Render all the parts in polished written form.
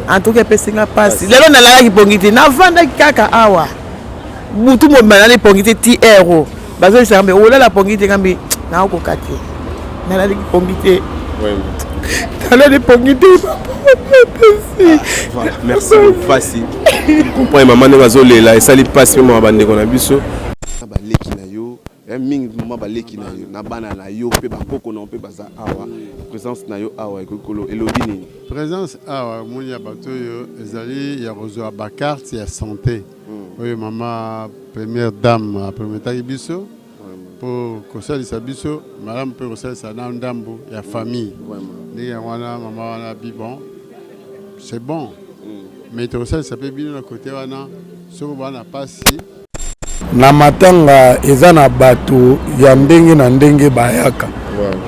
En tout cas, pesinga passe. Lelo na la ki pongiti na vanda kaka awa. Butu mo manali pongiti ti euro. Bazo isambe ola la pongiti kambi na ko kati. Na la ki pongiti. Alors les pongiti. Merci Fassi. Comprends maman ne bazole la ça li passe mo bande ko na biso. Ba leki na yo. Mingi mama ba leki na yo na bana na yo pe ba koko na pe baza awa. Présence na yo awa ekolo elodini. Présence awa moni ya bato yo ezali ya rezo ba carte ya santé. Oui maman première dame première taki biso. Pour kosalisa biso madame peut kosalisa na ndambo ya famille. Ni ya wana mama wana bibon. C'est bon. Mais tu sais ça peut bien le côté wana soko bana pasi na matanga eza na bato ya ndenge na ndenge bayaka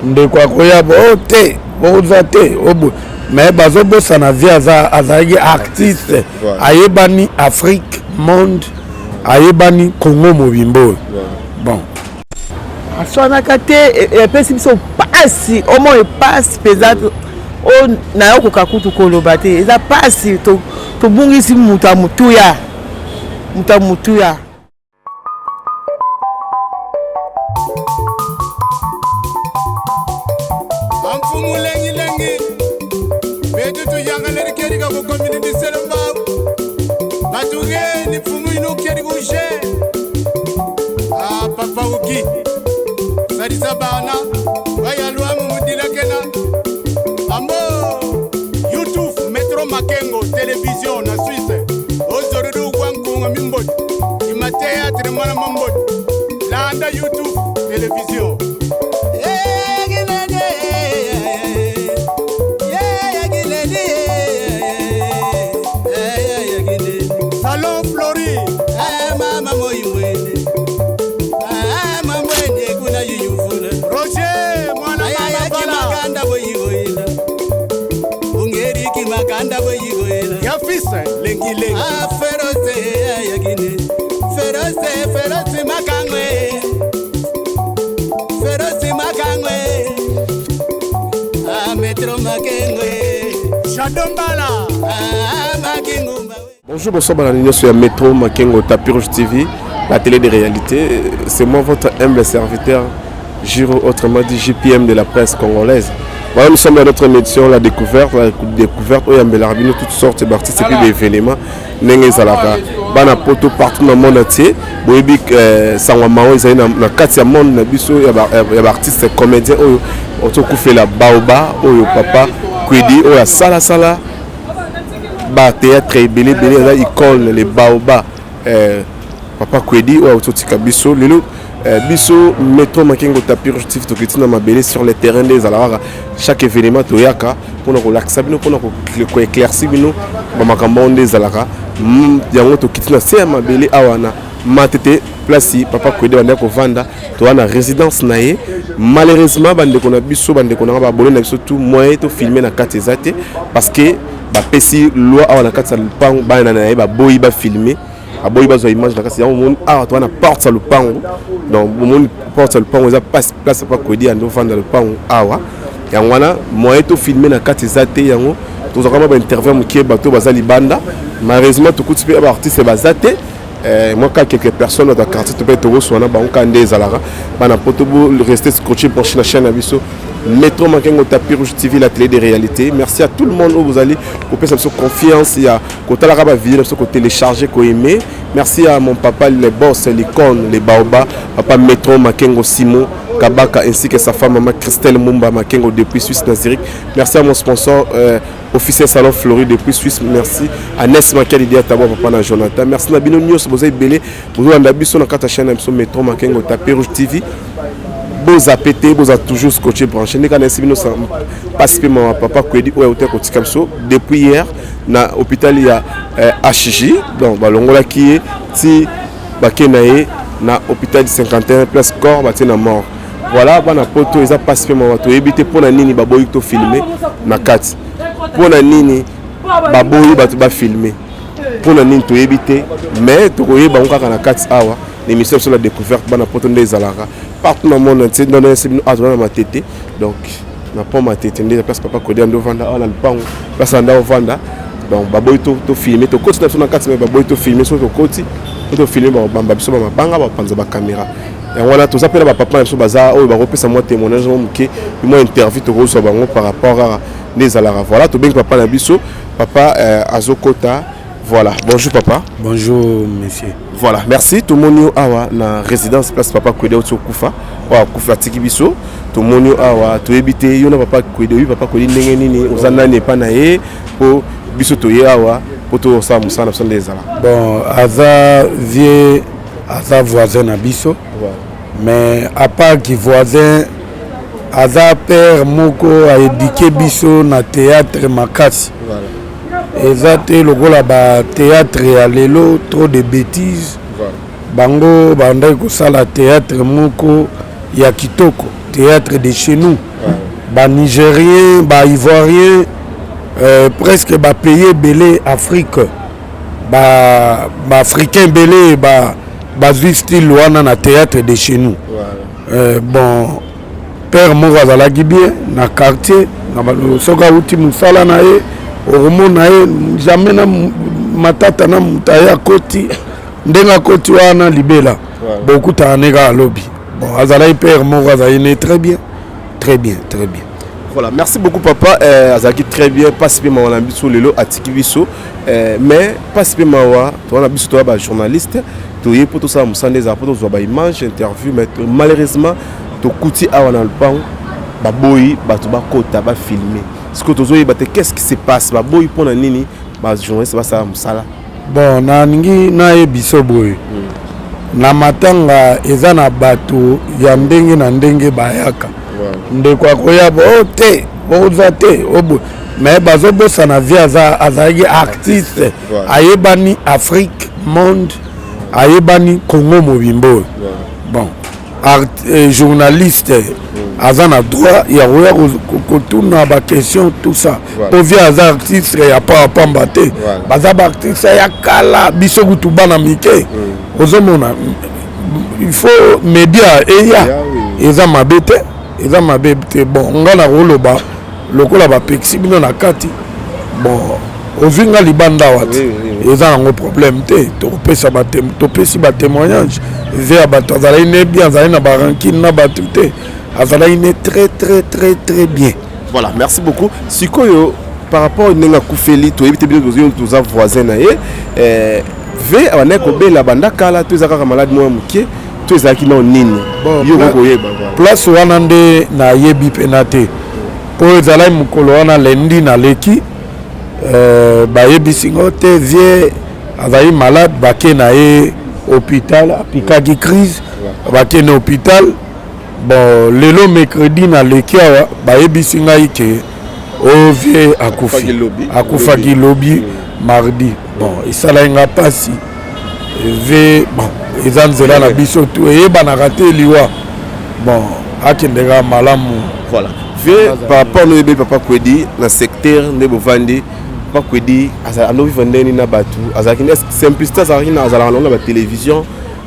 ndeko akoya bote bozate obo mais bazobosa na vie azalaki artiste ayebani Afrique monde ayebani Congo mobimbo bon aswanaka te epesi biso pasi omo epasi pesate o na yo kokakutu koloba te eza pasi tobungisi muta mutuya amfumu lengi betu tuyanga leri keri ka ko community selamba batuge ni fumu ino keri bouge papa uki sadisa bana baya lwa mu mudila kena ambo YouTube Metro Makengo télévision na Suisse ozorudu kwankunga mimbodi imatea tremana mambodi landa YouTube télévision Salon Flori mama moyimwene mamwene kuna yuyufuna Roger mwana mama maganda boyigoyela ungeriki maganda boyigoyela yafisa lengi ferose yagine ferose makangwe Metro Makengwe Shadombala Makengumba. Bonjour, bonsoir, bonjour sur Metro Makengo Tapirouge TV, la télé des réalités. C'est moi votre humble serviteur, Giro, autrement dit JPM de la presse congolaise. Voilà, nous sommes dans notre émission, la découverte où il y a toutes sortes d'artistes et puis d'événements. Nengue Zalaka, Bana Poto partout dans le monde entier. Boébik Sangwamao, ils ont na katia monde na biso, il y a artistes comédiens, on fait la baoba, papa, Kwedi, il y a sala. Ba théâtre belé la icône les baoba papa Kwedi ou autotika biso lelo biso Metro Makengo Tapirouge TV toketina mabele sur le terrain des alara chaque événement toyaka pour nous relaxer bino pour nous éclaircir bino ba makambo des alara yango toketina c'est mabele awana matete place papa Kwedi banda ko vanda to na résidence naé malheureusement bande ko na biso bande ko na ba bolo na biso tout moyen to filmer na katezate parce que ba pesi loi awa na kati ya lupango bana na ba boyi ba filmer aboyi ba zo image na kati ya monde awa to na porte sa lupango donc monde porte sa lupango za place pas Kwedi ando vanda lupango awa yango wana moyen to filmer na kati zate yango to za kama ba interview mukie bato bazali banda malheureusement to kuti ba artiste bazate moi quand quelques personnes dans le quartier to peut to so na ba on des alara bana poto rester scotché pour la chaîne abiso Metro Makengo Tapirouge TV, la télé des réalités. Merci à tout le monde où vous allez couper cette confiance. Il y a côté la rabat vidéo, télécharger, qu'on aimé. Merci à mon papa, les boss, l'icône, les baobas, papa Metro Makengo Simon Kabaka ainsi que sa femme maman Christelle Mumba Makengo depuis Suisse Nazirique. Merci à mon sponsor officiel Salon Flori depuis Suisse. Merci à Ness Makel Idia Tabo papa na Jonathan. Merci à Bino News, vous avez belé. Vous avez biso na kata chaîne Metro Makengo Tapirouge TV. Vous avez pété, vous avez toujours scotché branché. Nous avons participé à papa Kwedi ou depuis hier, dans l'hôpital il y a HJ, donc l'ongola qui est si bakenaye na hôpital 51 place corps baté na mort. Voilà, bana poto ils ont participé à éviter pour na nini baboyi to filmer na kati. Pour na nini baboyi ba filmer. Pour na nini to éviter mais to koyeba ngaka na kati awa. L'émission sur la découverte, bana poto des alara. Partout dans le monde entier, dans le ma tête. Donc, n'a pas ma tête. Place papa Kwedi ando vanda, on a le pan, place ando vanda. donc baboyi to filmer to koti na kati mais baboyi to filmer so to koti to filmer ba biso ba mabanga ba panza ba caméra et on a tout ça pour ba papa biso baza o ba repesa moi témoignage moké moi interview to so bango par rapport à les alara voilà to bien papa na biso papa azokota voilà bonjour papa. Bonjour monsieur. Voilà, merci. Tout le monde awa na résidence place papa Kwede au Kufa. Wa Kufa tiki biso. Tout le monde awa to ebite yo na papa Kwede, papa Kwede ndenge nini ozana ne pa na ye po biso to ye awa po to sa musana so ndezala. Bon, aza vie aza voisin na biso. Voilà. Mais à part qui voisin aza père moko a éduqué biso na théâtre makasi. Voilà. Exacté le rôle à théâtre à l'élo trop de bêtises. Voilà. Bango bandai ko sala théâtre moko ya kitoko théâtre de chez nous. Voilà. Ba nigérien, ba ivoirien presque ba pays belé Afrique. Ba africain belé ba style wana na théâtre de chez nous. Voilà. Bon père moko azala bien na quartier na soka uti musala na ye oromona jamais na matata na mutaya koti ndenga koti wana libela beaucoup taneka lobby bon azala père moko azali très bien très bien très bien. Voilà, merci beaucoup papa azaki très bien participer mawa biso lelo atiki biso mais participer mawa to na biso to ba journaliste to ye poto sa musande za poto zo ba image interview mais malheureusement to kuti awa na lupango ba boyi ba to ba kota ba filmer. Qu'est-ce qui se passe? Baboy pour nini ba journaliste ba sa musala. Bon na ningi na ebiso boy. Na matanga eza na bato ya ndenge na ndenge bayaka. Ndeko akoya bo te, boza te, obo. Mais bazo bossa na vie azaki artiste. Ayebani Afrique, monde, ayebani Congo mobimbo. Bon. Journaliste azana droit ya roya kotuna ba question tout ça pour via az artiste ya pas pambate baza ba artiste ya kala biso kutu bana mike ozomona il faut média eya eza mabete bon ngana roloba lokola ba pexi bino na kati bon ovinga libanda wati eza un problème te topesa ba topesi ba témoignage via bato azala ine bien azala na barankine na bato te azala ine très très très très bien. Voilà, merci beaucoup. Sikoyo par rapport nenga kufeli to ebite bien toza voisin na ye ve abana ko bela banda kala to ezaka malade mo mukie to ezaki na nini yo ko yeba place wana nde na yebi penate po ezala mukolo wana lendi na leki ba yebi singo te vie azali malade bake na ye hôpital apikaki crise bake na hôpital bon lelo mercredi na leki awa ba yebi singa ike o vie akufaki lobi mardi bon isala nga pasi ve bon ezanzela na biso tu eyebanaka te liwa bon akendeka malamu. Voilà ve par rapport no ebe papa Kwedi na secteur nde bovandi papa Kwedi alo vivre na batu azaki simplicité azaki na azala longa ba télévision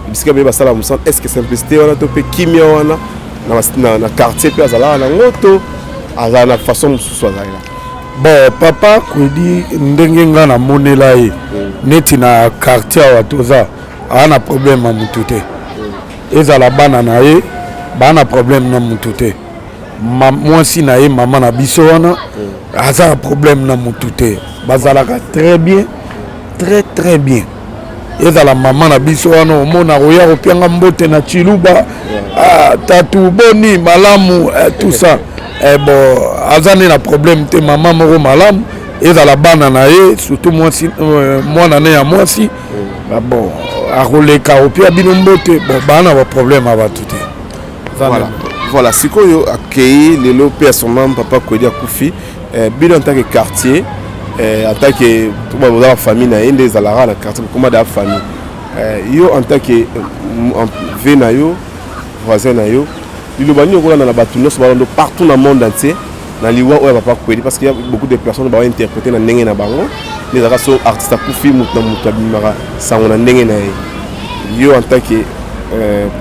bisika be basala musana est-ce que simplicité wana to pe kimia wana na quartier pe azala na ngoto azala na façon mususu azala. Bon papa Kwedi ndenge nga na monela ye neti na quartier wa toza ana problème na mutu te ezala bana na ye bana problème na mutu te mwasi na ye mama na biso wana aza problème na mutu te bazalaka très bien très très bien ezala mama na biso wana omona koya kopianga mbote na chiluba tatu boni malamu tout ça bon aza ne na problème te mama moko malamu ezala bana na ye surtout mwasi mwana ne ya mwasi bon akoleka opia bino mbote bon bana ba problème aba tout te. Voilà. Voilà, sikoyo accueilli lelo personnellement papa Kwedi akufi bino en tant que quartier en tant que tout la famille na ende zalara la quartier comme da famille yo en tant que vena yo voisin na yo lilobani ko na batu nyonso balondo partout dans le monde entier na liwa oya papa Kwedi parce qu'il y a beaucoup de personnes ba interpréter na ndenge na bango les araso artiste akufi mutu bimara sango na ndenge na yo en tant que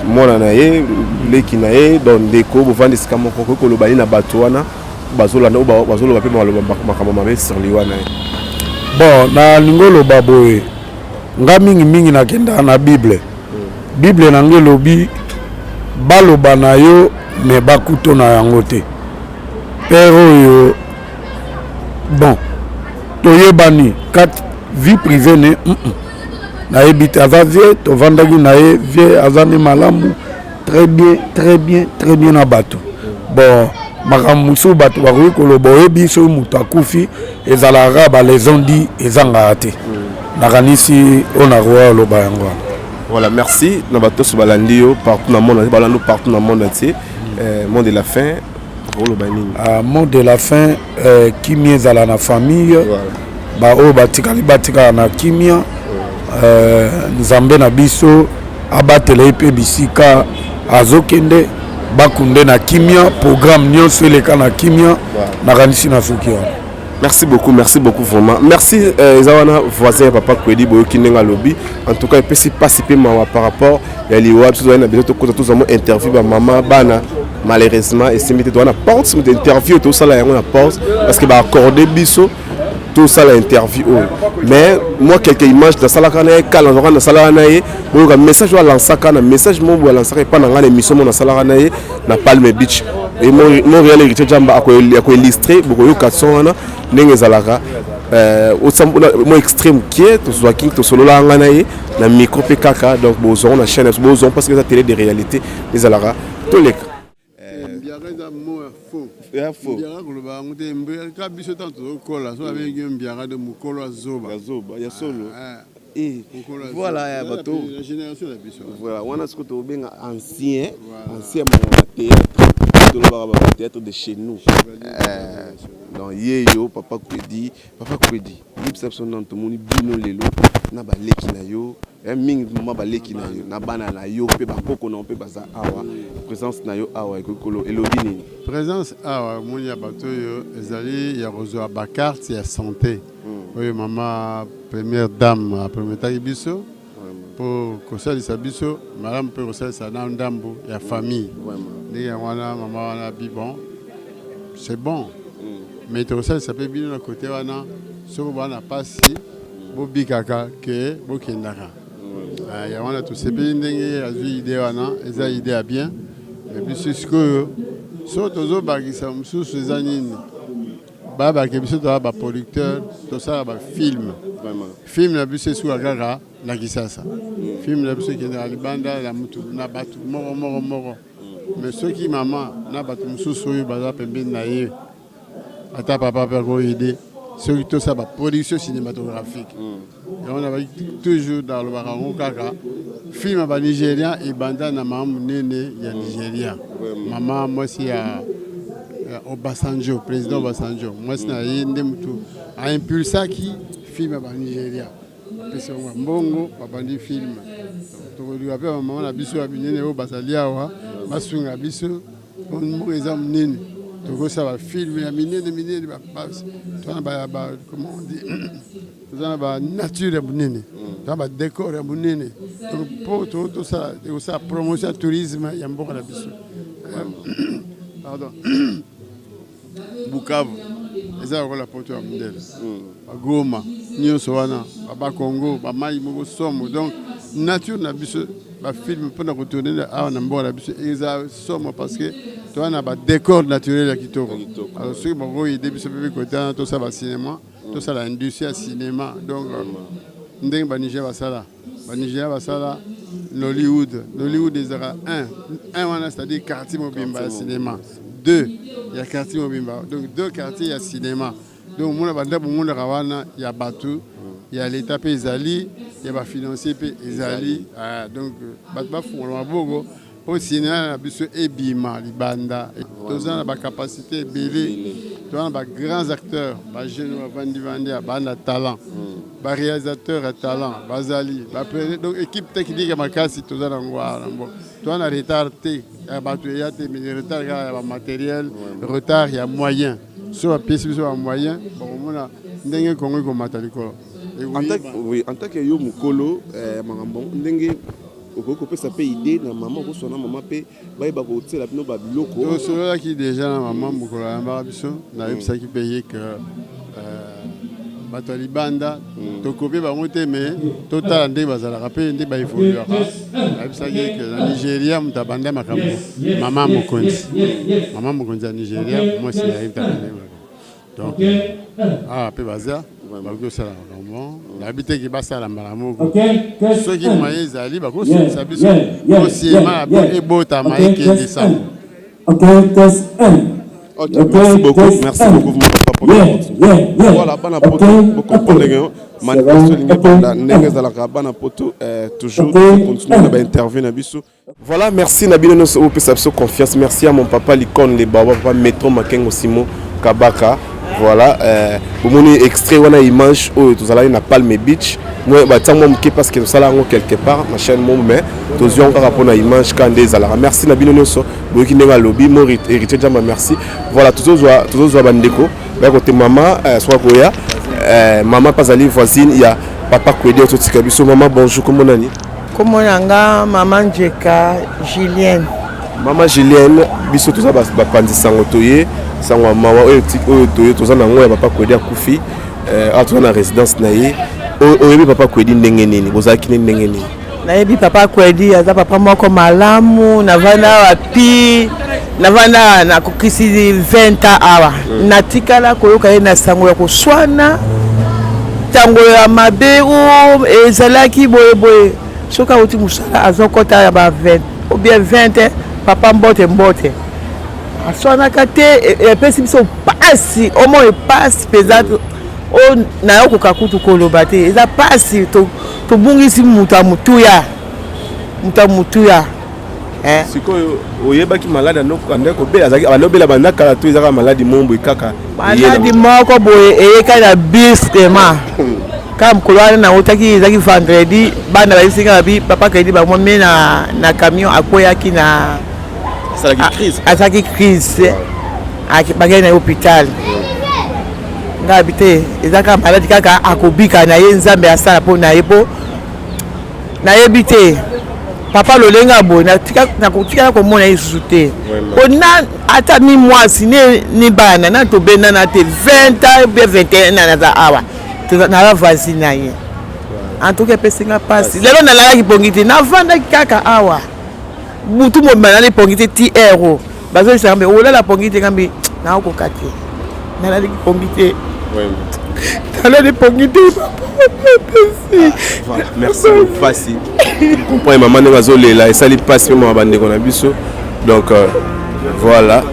mwana na ye leki na ye donc ndeko bovandi sika moko kolobani na bato wana bazolanda bazoloba pe makambo mabe sur liwa na ye. bon na lingolo baboye nga mingi nakenda na Bible Bible na ngelobi baloba na yo me bakuto na yango te père oyo bon toyebani kat vie privée ne na ebite aza vie tovandaki na ye vie azani malamu très bien na bato bon makambo mosusu bato bakoki koloba oyebi soki moto akufi ezalaka balezondi ezangaka te nakanisi oyo nakoya oloba yango wana. Voilà, merci. Nous avons tous balandi partout dans le monde entier. Mot de la fin. Mot de la fin, kimia ezala na famille. Ba o batika na kimia. Nzambe na biso abatela epe bisika azokende bakunde na kimia programme nyonso eleka na kimia nakanisi na suki wana. Merci beaucoup vraiment. Merci Zawana voisin papa Kwedi boyoki nenga lobby. En tout cas, il peut s'y participer par rapport à l'IWAB, tout ça tous en interview ba maman bana malheureusement et c'est mis dans la porte d'interview tout ça là on a pause parce que ba accorder biso tout ça l'interview mais moi quelques images dans ça là quand on dans ça là na message wa lancer kana message mo wa lancer pas dans l'émission mon ça là na Palm Beach et mon réel héritier jamba ako illustrer beaucoup yo 400 na ndenge zalaka moi extrême qui est to soit king to solo la ngana na micro pkk donc bozon na chaîne bozon parce que ça télé de réalité les zalaka to les ya fo biara koloba ngote mbere ka biso tanto kola so abengi mbiara de mukolo azoba ya solo voilà ya bato la génération de biso voilà wana ce que to benga ancien mon théâtre de le théâtre de chez nous donc yeyo papa Kwedi l'exception dans tout monde bino lelo na ba leki na yo mingi mama ba leki na yo na bana na yo pe ba koko na pe baza awa présence na yo awa ekolo elobi nini présence awa moni ya bato yo ezali ya rozo ba carte ya santé oyo mama première dame première biso pour kosalisa biso madame pe kosalisa na ndambo ya famille ndenge wana mama wana bon c'est bon mais tu sais ça peut bien à côté wana soko bana pasi bobikaka ke bokendaka ya wana to sepe ndenge azwi idée wana eza idée à bien et puis c'est ce que so tozo bagisa mususu eza nini baba ke biso to ba producteur to ça ba film vraiment film na biso sur kaka na kisasa film na biso kenda libanda la mutu na batu moro mais ceux qui maman na batu mususu oyo baza pembeni na ye ata papa peut aider ceux qui tout ça ba production cinématographique et on a toujours dans le barango kaka film ba nigérien et banda na maman nene ya Nigeria maman moi si ya Obasanjo président Obasanjo moi si na yende mutu a impulsé qui film ba Nigeria pesa mbongo papa ndi film to lui appelle maman na biso abinene o basalia wa basunga biso on exemple nene tout ça va filmer la mine comment on dit ça va nature ya bunene ça va décor ya bunene pour tout ça promotion tourisme ya mboka na biso pardon Bukavu eza ko la poto ya mundele ba Goma nyonso wana ba Congo ba mai moko somo donc nature na biso ba film pour na retourner à na mboka na biso eza somo parce que tu as un décor naturel qui tourne. Alors, ceux qui ont aidé, tout ça va cinéma, tout ça l'industrie à cinéma. Donc, ndeng Niger va ça là. Niger va ça là. Nollywood ils aura un c'est-à-dire quartier mobimba cinéma. 2 il y a quartier mobimba. Donc 2 quartiers il y a cinéma. Donc mon banda pour mon rawana il y a Batu, il y a l'état Ezali, il y a financier Ezali. Donc batba font le bogo. Au cinéma, il y a Ebima, Libanda, tous ont la capacité belé, tous ont des grands acteurs, des jeunes Vandi, des talent, des réalisateurs à talent, Bazali, donc équipe technique à Makasi, tous ont un retard, il y a des retards, il y a matériel, retard, il y a moyen. Sur la pièce, il y a moyen, on a des Congo comme Mataliko. En tant que yo mukolo, ndenge okoko pesa pe idée na maman ko sona maman pe ba ba ko tsela bino ba biloko to cela qui déjà na maman mukolo ya biso na yebisa ki payer que bato ya libanda tokopie bango te me totala ndenge bazalaka mpe ndenge baevoluaka ayebisaki ke na Nigeria moto abanda makambo mama mokonzi ya Nigeria mwasi ayebitaka ndenge donc mpe baza bakoki kosala makambo nayebi te ke basala mbala moko soki moye ezali bakosolisa biso osiema ebotama ekende sango. Ok, merci beaucoup, mon papa pour la continuité. Voilà, bana poto, vous comprenez, toujours continuer à intervenir na biso. Voilà, merci Nabino nos confiance, merci à mon papa l'icône les baba papa Métro Makengo Simo Kabaka. Voilà, pour mon extrait on a image où tout ça na Palme Beach. Moi batango mke parce que tout ça là quelque part ma chaîne mon mais tous on va pour image quand des alara. Merci Nabino nos boki nenga lobby mon héritier jamba merci. Voilà, tous os bandeko. Ba côté maman soit koya maman pas aller voisine il y a papa Kwedi ototika biso maman bonjour comment nani? Comment nanga maman Jeka Julienne. Maman Julienne biso tout ça ba pandi sango toye sango maman oyo toye tout ça na ngoya papa Kwedi akufi atu na résidence na ye oyebi papa Kwedi ndenge nini bozaki ndenge nini? Nayebi papa Kwedi aza papa moko malamu navanda wapi navanda na kokisi 20 awa natikala koyoka ye na sango ya koswana tango ya mabe o ezalaki boye soka uti musala azokota ya ba 20 ou bien 20 papa mbote aswana kate epesi biso pasi au moins passe pesate o na yoko kakutu koloba te eza pasi to bungisi muta mutuya sikoyo oyebaki malade anoko andeko be azaki alobela bandaka la to ezaka maladi mombo ikaka maladi moko boye eyeka na biskema kam kolwana na otaki ezaki vendredi bana bayisinga bi papa Kwedi ba mwame na camion akoyaki na asaki crise akibagay na hôpital ngabite ezaka maladi kaka akobika na ye nzambe asala po na yepo na yebite papa lolenga boy na kotika komona isusu te ona ata mi mwasi ni bana na to benda na te 20 be 21 na za awa na la voisine na ye en tout cas pesinga pasi lelo na la ki pongiti na vanda kaka awa butu mo manali pongiti ti euro bazo sambe ola la pongiti kambi na okokati na la ki pongiti allez pongiti merci facile comprends maman ne bazole là et ça lui passe moi bande qu'on a biso donc voilà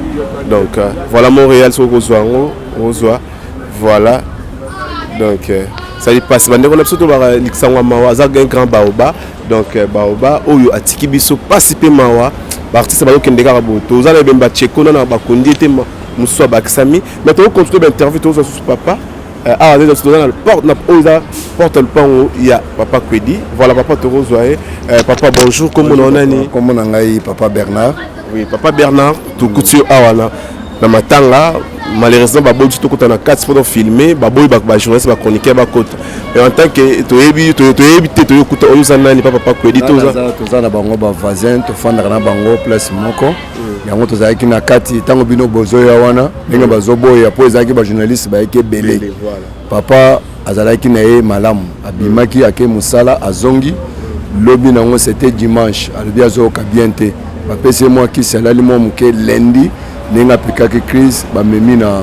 donc voilà Montréal sur Rosoa voilà donc ça lui passe bande qu'on a biso to ba liksanwa mawa za un grand baoba donc baoba oyo atiki biso participer mawa ba artiste ba yokende ka boto za na bemba cheko na ba kondi te muso ba kisami mais to continue d'interview to sur papa ah dans la porte na porte le pan il y a papa Kwedi voilà papa Torozoaé papa bonjour comment on a ni comment on a papa Bernard oui papa Bernard tout couture awana na matanga malheureusement babo tout ko na 4 pour filmer babo ba journaliste ba chroniqueur ba côte mais en tant que toyebi to yokuta oyo nani papa Kwedi toza na bango ba voisin to fanda na bango place moko yango tozalaki na kati tango bino bozoya wana ndenge bazoboya po ezalaki ba journaliste ba eke belé papa azalaki na ye malamu abimaki ake musala azongi lobi nango c'était dimanche alobi azoka bien te bapesi moi ki salali mo muke lundi ndenge apikaki crise bamemi na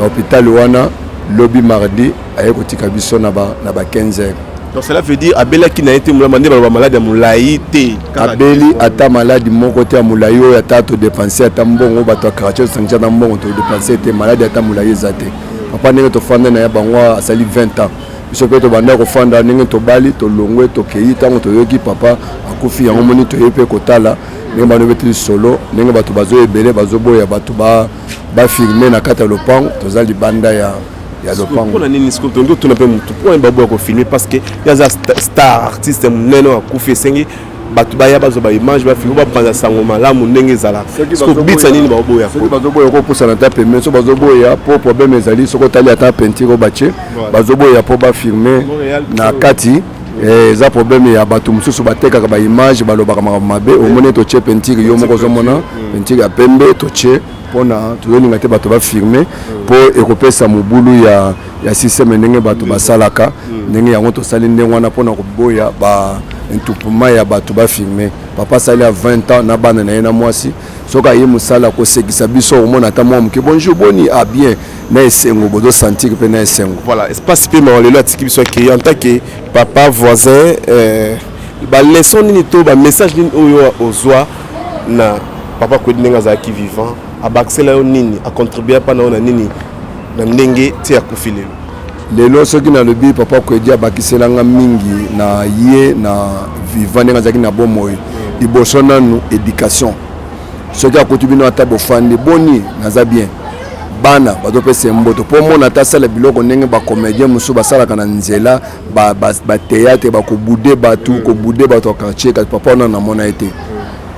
hôpital wana lobi mardi aye kotika biso na ba 15h. Donc cela veut dire abela ki na été mulande ba malade mulai te abeli ata malade moko te mulai oyo ata to dépenser ata mbongo bato karacho sangja na mbongo to dépenser te malade ata mulai zate papa ndenge to fanda na ya bango asali 20 ans biso pe to banda ko fanda ndenge to bali to longwe to keyi tango to yoki papa akufi yango moni to yepe kotala ndenge bano beti solo ndenge bato bazo ebele bazo boya bato ba filmer na kata lopango to zali banda ya lopango. Pour nini siko to ndo tuna pe mutu pour babo ko filmer parce que ya za star artiste muneno akufi sengi bato baya bazo ba image ba filmer ba panza sango malamu ndenge zala siko bitsa nini ba boya ko bazo boya ko pusa na tape mais so bazo boya pour problème ezali soko tali ata peinture ko bache bazo boya pour ba filmer na kati eza problème ya bato mususu batekaka ba image balobaka mabe omone to che peinture yo moko zo mona peinture ya pembe to che pona tozolinga te bato ba filmer po ekopesa mobulu ya système ndenge bato basalaka ndenge yango tosali ndenge wana mpona koboya ba intupuma ya bato bafilme papa sali à 20 ans na bana na ye na mwasi soki aye mosala kosekisa biso omona ata mwa moke bonjour boni a bien na esengo bozosentir mpe na esengo voilà espace mpe malelo atiki biso akei en tant que papa voisin baleson nini to bamessage nini oyo ozwa na papa kwedi ndenge azalaki vivant abakisela yo nini acontribue mpa na yo na nini na ndenge ti akufi lelo lelo soki nalobi papa kwedi abakiselanga mingi na ye na vivant ndenge azalaki na bomoi liboso nanu éducation soki akuti bino ata bofandi boni naza bien bana bazopesa mboto mpo mona ata asala biloko ndenge bacomédien mosusu basalaka na nzela bateatre bakobude bato kobude bato ya quartier kasi papa wana namona ye te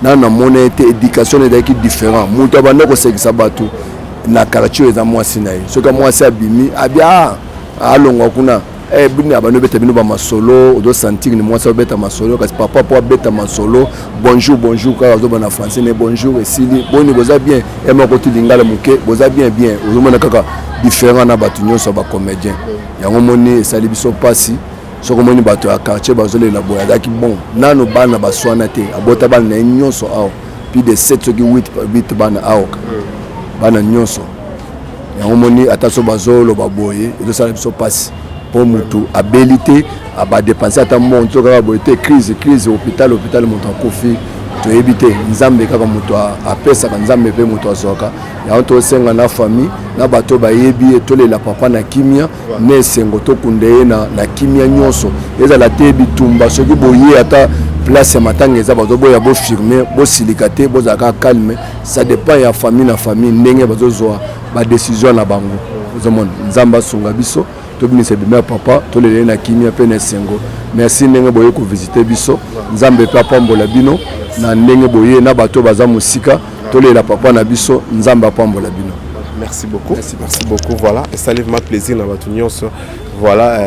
nanu namona ye te éducation ezalaki différent moto abanda kosekisa bato na quartier eza mwasi na ye soki mwasi abimi abia alongwa kuna bini abano beta bino ba masolo odo sentir ni mwasi obeta masolo kasi papa po abeta masolo bonjour kaka ozo na français ne bonjour esili boni boza bien ema ko tilingala muke boza bien ozomona kaka différent na bato nyonso ba comédien yango moni esali biso pasi soko moni bato ya quartier bazolela boya daki bon nano bana baswana te abota bana na nyonso awo puis de 7 soki 8 bana awo bana nyonso yango moni ataso bazolo baboye ezosala biso pasi pour mutu abilité à dépenser à mon tour à crise hôpital montant kofi to éviter nzambe kaka mutu a pesa nzambe pe mutu azoka ya to senga na famille na bato ba yebi to le la papa na kimia ne sengo to kunde na kimia nyonso eza la te bitumba soki boye ata place ya matanga eza bazo boya bo firmer bo silikate bo zaka calme ça dépend ya famille na famille ndenge bazo zoa ba décision na bango ozomon nzamba sunga biso tobinisa bima papa tolele na kimia pe na sengo merci ndenge boye ko visiter biso nzambe pe apambola bino na ndenge boye na bato baza musika tolela papa na biso nzambe apambola bino. Merci beaucoup. Merci beaucoup. Voilà, et ça livre ma plaisir dans votre union. Voilà,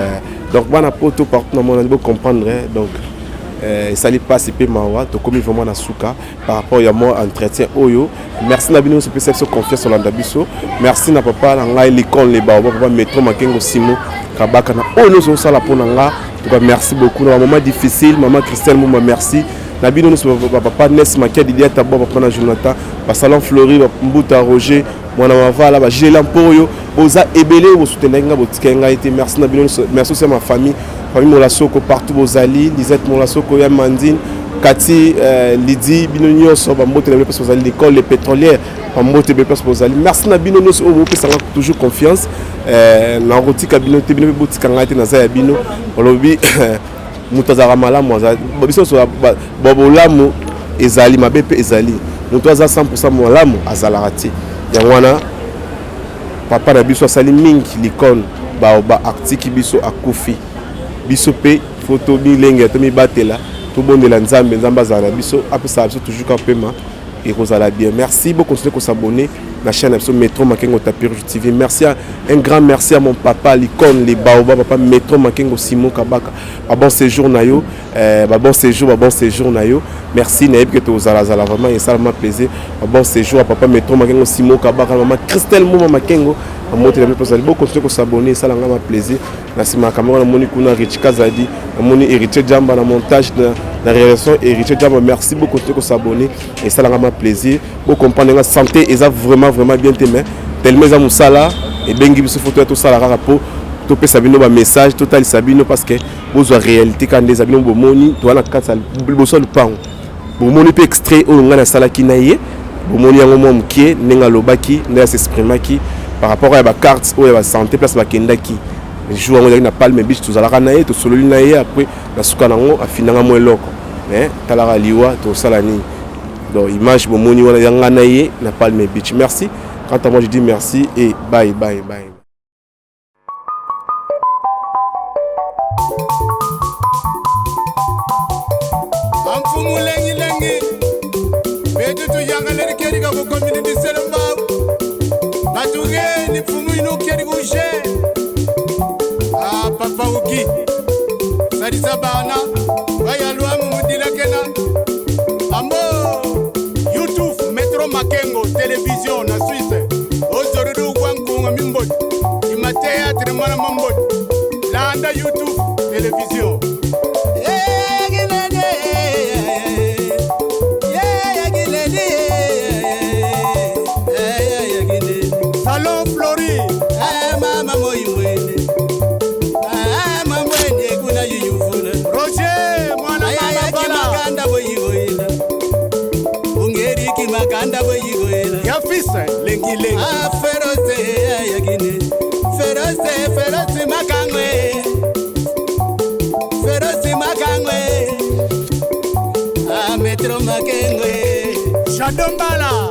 donc bana poto partout dans mon monde comprendre donc ça lui passe et mawa to comme vraiment na souka par rapport à mon entretien oyo. Merci na bino se cette confiance sur l'andabiso. Merci na papa na ngai l'école les ba papa métro makengo simo kabaka na oyo so sala pona nga. En tout cas merci beaucoup dans un moment difficile maman Christelle moi merci. Na bino nous papa Ness makia Didier Tabo papa na Jonathan pa salon Fleury Mbuta Roger mwana mavala ba Gélan Poyo oza ebele o soutenenga botikenga été merci na bino merci aussi à ma famille Molasoko partout bozali Lisette Molasoko ya Mandine Kati Lydie bino nyonso ba mbote na place bozali l'école les pétrolières ba mbote be place bozali merci na bino nyonso o pesa toujours confiance na rotika bino te bino botikanga été na za ya bino olobi mutazara malamu biso so babolamu ezali mabepe ezali mutu aza 100% malamu azalaka te yango wana papa na biso asali mingi likone ba artiki biso akufi biso pe photo bilenge to mibatela to bondela nzambe nzamba azala biso apesa biso toujours ka pema et kozala bien merci beaucoup continuer ko s'abonner la chaîne Métro Makengo Tapis Rouge TV. Merci un grand merci à mon papa l'icône les baobab papa Métro Makengo Simon Kabaka bon séjour nayo bon séjour nayo merci naïb que tu aux alazala vraiment et ça m'a plaisir bon séjour à papa Métro Makengo Simon Kabaka maman Christelle Mouma Makengo à monter la même chose beaucoup continuer ko s'abonner ça m'a plaisir merci ma caméra na moni kuna Richika Zadi na moni héritier Jamba na montage la réalisation héritier Jamba merci beaucoup continuer ko s'abonner et ça m'a plaisir beaucoup comprendre la santé et ça vraiment bien t'aimer tellement ça musala et bengi biso photo tout ça la rapport to pe sabino ba message total sabino parce que bozo réalité quand des sabino bomoni to na kasa boso le pan bomoni pe extrait o ngana sala kinaye bomoni yango mo mkie nenga lobaki nda s'exprimaki par rapport à ba carte ou ba santé place ba kendaki jour on na palme biche to zala na ye to solo na ye après na suka nango afinanga mo eloko mais talaka liwa to sala ni donc image bomoni wana yanga na ye na palme beach merci quant à moi je dis merci et bye amfumu lengi betu tu yanga le keri ka ko community selamba batuge ni fumu ino keri ko je papa uki sadi sabana baya luamu mudila kena ambo YouTube Métro Makengo télévision na Suisse ozorudu kwankunga mimbo imate théâtre mwana mamboni landa YouTube télévision Salon Flori mama moyimwene mamwene kuna yuyufuna Roger mwana mama makanda boyigoyela ungeriki makanda boyigoyela ya fisa lengi lengi ferose yagine ferose makangwe metro makengwe Shadombala